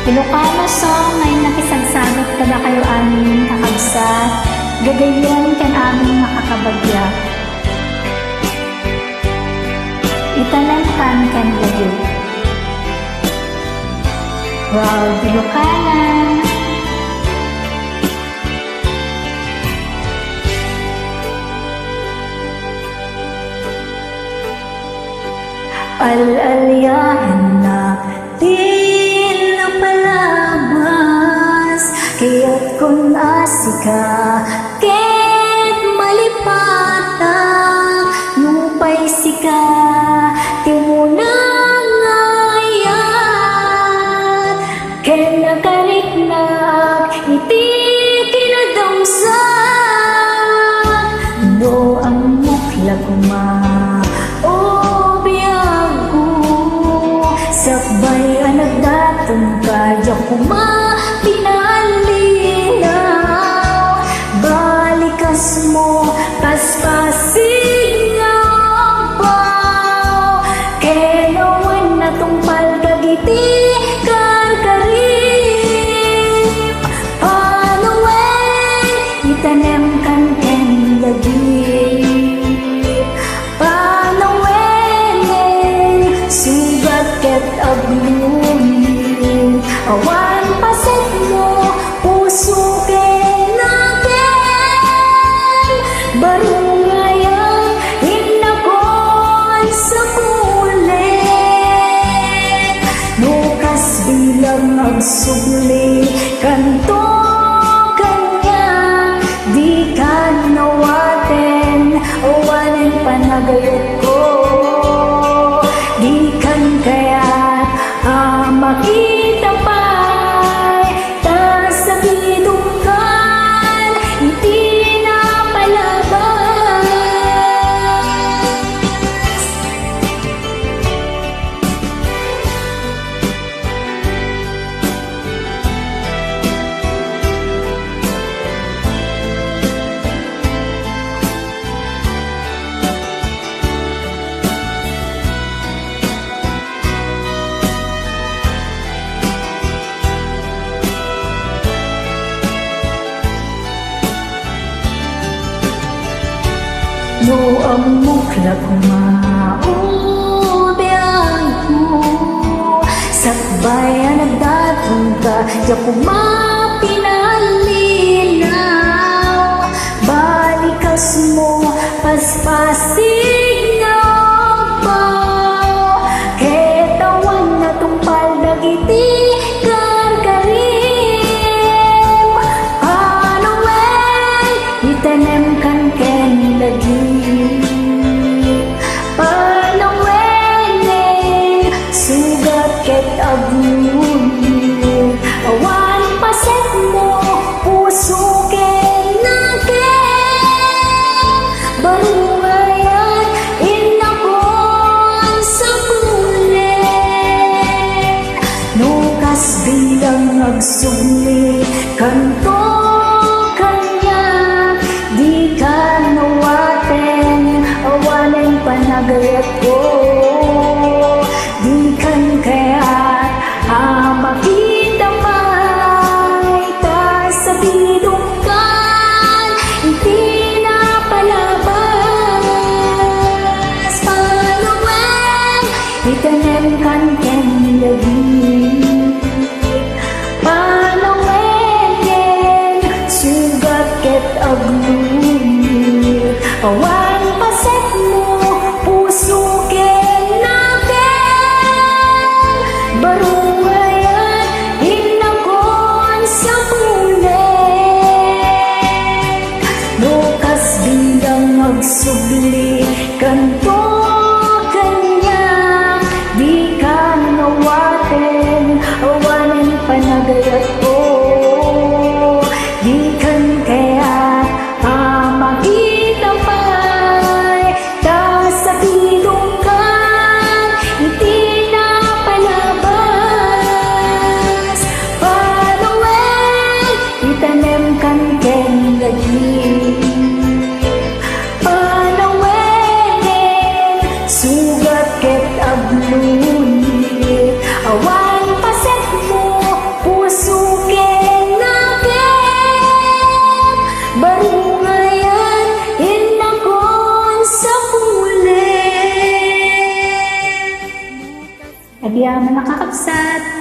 Ilocano song ay nakisagsagot kada kayo amin kakabsat, gagayon kan aming makakabagya. Itanamkan kan gayo. Wow, Ilocana! Al-alyahan natin na palabas, kaya't kung asika, ket malipata, nupay sika, timunang ayat, ken nakariknak, iti kinadamsak, no ang mukla kuma, sakbay anak datong kadya kuma pinalinaw, balikas mo paspasin ang baw, kenawan na tungpal kagiti karkarip, panuwen itanem kan ken lagip, panuwen sugat ket aglunin, awan paset mo puso kenaken, barungayang hinakon sa kulit, nukas bilang agsubli kanto kanya, di ka nawaten awanin panagayot ko, di kan kaya makita pa'y tasabidungkan, iti na palabas. No ang mukla kumaubiyang ko, sakbayan at datong ka, di pinalinaw, balikas mo paspasig ng baw, ketawan na tungpal dagiti karkarim, panuwen itanem kan ken lagi, panawenen sugat ket aglunin, awan paset mo puso kenaken, barungayan inakon sa kulit, nukas bilang agsubli kanto kanya, di ka nawaten awanin panagayat ko, di kan kaya makita pa'y tasabidungkan, iti na palabas, panuwen itanem kan ken lagi, panuwen ken sugat ket aglunin, awan paset mo puso kenaken, barungayan hinakon sa kulit, nukas bilang agsubli kanto kanya, di ka nawaten awanin panagayat ko, di kan kaya makita pa'y tasabidungkan, iti na palabas, panuwen itanem kan ken lagi, panawenen sugat ket aglunin, awan paset mo mga kakabsat.